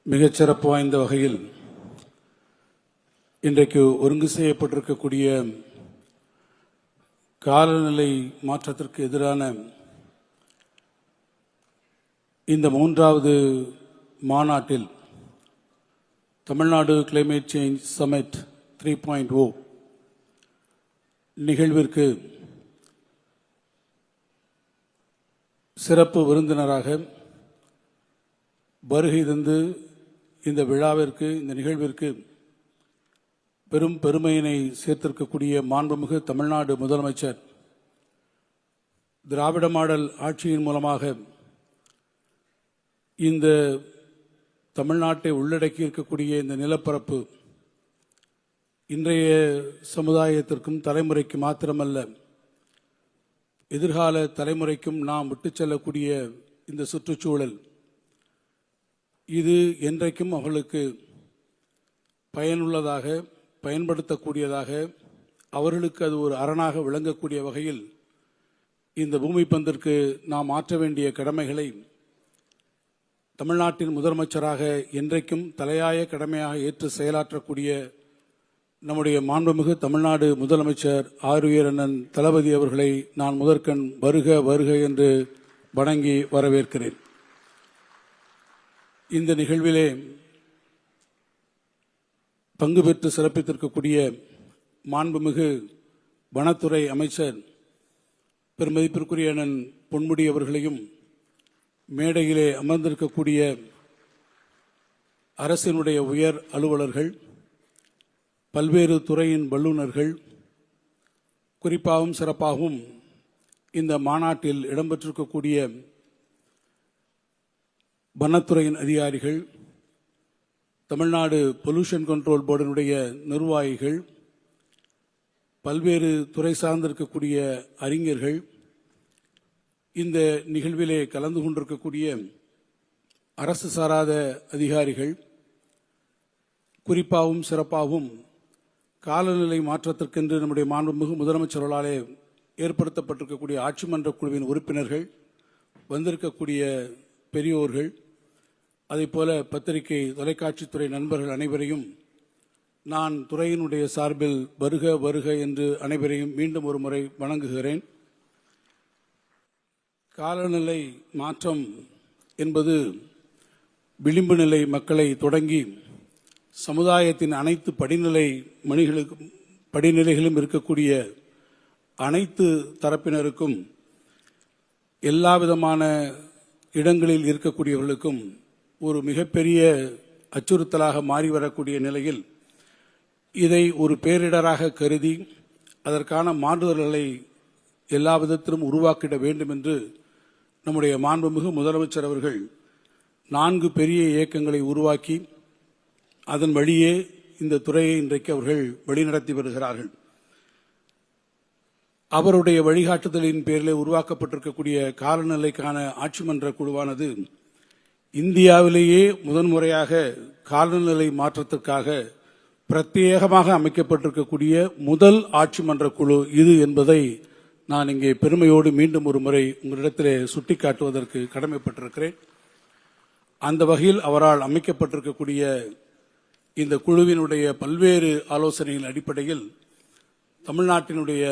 மிகச்சிறப்பு வாய்ந்த வகையில் இன்றைக்கு ஒருங்கு செய்யப்பட்டிருக்கக்கூடிய காலநிலை மாற்றத்திற்கு எதிரான இந்த மூன்றாவது மாநாட்டில் தமிழ்நாடு கிளைமேட் சேஞ்ச் சமிட் 3.0 நிகழ்விற்கு சிறப்பு விருந்தினராக வருகை தந்து இந்த விழாவிற்கு இந்த நிகழ்விற்கு பெரும் பெருமையினை சேர்த்திருக்கக்கூடிய மாண்புமிகு தமிழ்நாடு முதலமைச்சர் திராவிட மாடல் ஆட்சியின் மூலமாக இந்த தமிழ்நாட்டை உள்ளடக்கி இருக்கக்கூடிய இந்த நிலப்பரப்பு இன்றைய சமுதாயத்திற்கும் தலைமுறைக்கு மாத்திரமல்ல எதிர்கால தலைமுறைக்கும் நாம் விட்டுச் செல்லக்கூடிய இந்த சுற்றுச்சூழல் இது என்றைக்கும் அவர்களுக்கு பயனுள்ளதாக பயன்படுத்தக்கூடியதாக அவர்களுக்கு அது ஒரு அரணாக விளங்கக்கூடிய வகையில் இந்த பூமி பந்திற்கு நாம் ஆற்ற வேண்டிய கடமைகளை தமிழ்நாட்டின் முதலமைச்சராக என்றைக்கும் தலையாய கடமையாக ஏற்று செயலாற்றக்கூடிய நம்முடைய மாண்புமிகு தமிழ்நாடு முதலமைச்சர் ஆருயிர் அண்ணன் தளபதி அவர்களை நான் முதற்கண் வருக வருக என்று வணங்கி வரவேற்கிறேன். இந்த நிகழ்விலே பங்கு பெற்று சிறப்பித்திருக்கக்கூடிய மாண்புமிகு வனத்துறை அமைச்சர் பெருமதிப்பிற்குரிய அண்ணன் பொன்முடி அவர்களையும் மேடையிலே அமர்ந்திருக்கக்கூடிய அரசினுடைய உயர் அலுவலர்கள் பல்வேறு துறையின் வல்லுநர்கள் குறிப்பாகவும் சிறப்பாகவும் இந்த மாநாட்டில் இடம்பெற்றிருக்கக்கூடிய வனத்துறையின் அதிகாரிகள் தமிழ்நாடு பொல்யூஷன் கண்ட்ரோல் போர்டினுடைய நிர்வாகிகள் பல்வேறு துறை சார்ந்திருக்கக்கூடிய அறிஞர்கள் இந்த நிகழ்விலே கலந்து கொண்டிருக்கக்கூடிய அரசு சாராத அதிகாரிகள் குறிப்பாகவும் சிறப்பாகவும் காலநிலை மாற்றத்திற்கென்று நம்முடைய மாண்புமிகு முதலமைச்சர்களாலே ஏற்படுத்தப்பட்டிருக்கக்கூடிய ஆட்சி மன்ற குழுவின் உறுப்பினர்கள் வந்திருக்கக்கூடிய பெரியோர்கள் அதேபோல பத்திரிகை தொலைக்காட்சித்துறை நண்பர்கள் அனைவரையும் நான் துறையினுடைய சார்பில் வருக வருக என்று அனைவரையும் மீண்டும் ஒரு முறை வணங்குகிறேன். காலநிலை மாற்றம் என்பது விளிம்பு நிலை மக்களை தொடங்கி சமுதாயத்தின் அனைத்து படிநிலைகளும் இருக்கக்கூடிய அனைத்து தரப்பினருக்கும் எல்லா விதமான இடங்களில் இருக்கக்கூடியவர்களுக்கும் ஒரு மிகப்பெரிய அச்சுறுத்தலாக மாறி வரக்கூடிய நிலையில் இதை ஒரு பேரிடராக கருதி அதற்கான மாறுதல்களை எல்லா விதத்திலும் உருவாக்கிட வேண்டும் என்று நம்முடைய மாண்புமிகு முதலமைச்சர் அவர்கள் 4 பெரிய இயக்கங்களை உருவாக்கி அதன் வழியே இந்த துறையை இன்றைக்கு அவர்கள் வழிநடத்தி வருகிறார்கள். அவருடைய வழிகாட்டுதலின் பேரில் உருவாக்கப்பட்டிருக்கக்கூடிய காலநிலைக்கான ஆட்சி மன்ற குழுவானது இந்தியாவிலேயே முதன்முறையாக காலநிலை மாற்றத்திற்காக பிரத்யேகமாக அமைக்கப்பட்டிருக்கக்கூடிய முதல் ஆட்சி மன்ற குழு இது என்பதை நான் இங்கே பெருமையோடு மீண்டும் ஒரு முறை உங்களிடத்திலே சுட்டிக்காட்டுவதற்கு கடமைப்பட்டிருக்கிறேன். அந்த வகையில் அவரால் அமைக்கப்பட்டிருக்கக்கூடிய இந்த குழுவினுடைய பல்வேறு ஆலோசனைகளின் அடிப்படையில் தமிழ்நாட்டினுடைய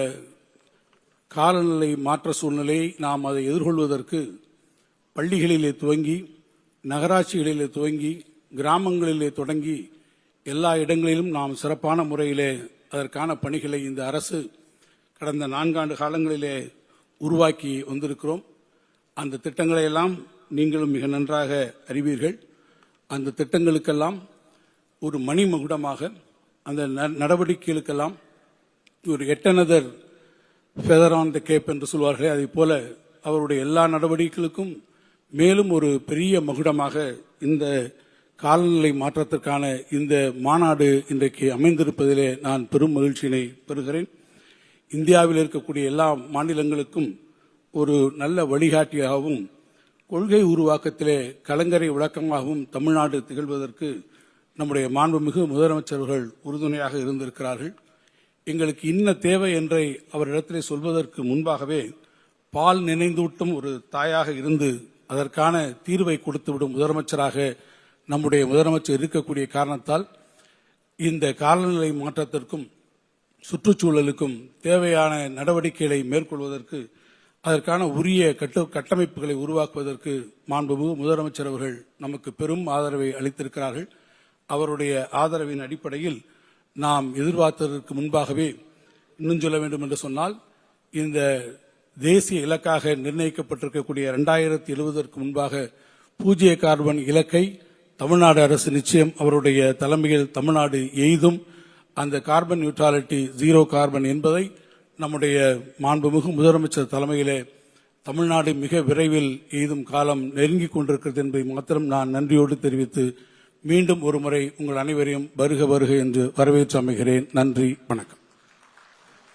காலநிலை மாற்ற சூழ்நிலையை நாம் அதை எதிர்கொள்வதற்கு பள்ளிகளிலே துவங்கி நகராட்சிகளிலே துவங்கி கிராமங்களிலே தொடங்கி எல்லா இடங்களிலும் நாம் சிறப்பான முறையிலே அதற்கான பணிகளை இந்த அரசு கடந்த 4 ஆண்டு காலங்களிலே உருவாக்கி வந்திருக்கிறோம். அந்த திட்டங்களை எல்லாம் நீங்களும் மிக நன்றாக அறிவீர்கள். அந்த திட்டங்களுக்கெல்லாம் ஒரு மணிமகுடமாக அந்த நடவடிக்கைகளுக்கெல்லாம் ஒரு yet another feather on the cap என்று சொல்வார்களே அதை போல அவருடைய எல்லா நடவடிக்கைகளுக்கும் மேலும் ஒரு பெரிய மகுடமாக இந்த காலநிலை மாற்றத்திற்கான இந்த மாநாடு இன்றைக்கு அமைந்திருப்பதிலே நான் பெரும் மகிழ்ச்சியினை பெறுகிறேன். இந்தியாவில் இருக்கக்கூடிய எல்லா மாநிலங்களுக்கும் ஒரு நல்ல வழிகாட்டியாகவும் கொள்கை உருவாக்கத்திலே கலங்கரை விளக்கமாகவும் தமிழ்நாடு திகழ்வதற்கு நம்முடைய மாண்புமிகு முதலமைச்சர்கள் உறுதுணையாக இருந்திருக்கிறார்கள். எங்களுக்கு இன்ன தேவை என்றை அவரிடத்திலே சொல்வதற்கு முன்பாகவே பால் நினைந்தூட்டும் ஒரு தாயாக இருந்து அதற்கான தீர்வை கொடுத்துவிடும் முதலமைச்சராக நம்முடைய முதலமைச்சர் இருக்கக்கூடிய காரணத்தால் இந்த காலநிலை மாற்றத்திற்கும் சுற்றுச்சூழலுக்கும் தேவையான நடவடிக்கைகளை மேற்கொள்வதற்கு அதற்கான உரிய கட்டமைப்புகளை உருவாக்குவதற்கு மாண்புமிகு முதலமைச்சர் அவர்கள் நமக்கு பெரும் ஆதரவை அளித்திருக்கிறார்கள். அவருடைய ஆதரவின் அடிப்படையில் நாம் எதிர்பார்த்ததற்கு முன்பாகவே இன்னும் சொல்ல வேண்டும் என்று சொன்னால் இந்த தேசிய இலக்காக நிர்ணயிக்கப்பட்டிருக்கக்கூடிய 2070 முன்பாக பூஜ்ய கார்பன் இலக்கை தமிழ்நாடு அரசு நிச்சயம் அவருடைய தலைமையில் தமிழ்நாடு எய்தும். அந்த கார்பன் நியூட்ரலிட்டி ஜீரோ கார்பன் என்பதை நம்முடைய மாண்புமிகு முதலமைச்சர் தலைமையிலே தமிழ்நாடு மிக விரைவில் எய்தும் காலம் நெருங்கிக் கொண்டிருக்கிறது என்பதை மாத்திரம் நான் நன்றியோடு தெரிவித்து மீண்டும் ஒருமுறை உங்கள் அனைவரையும் வருக வருக என்று வரவேற்று அமைகிறேன். நன்றி, வணக்கம்.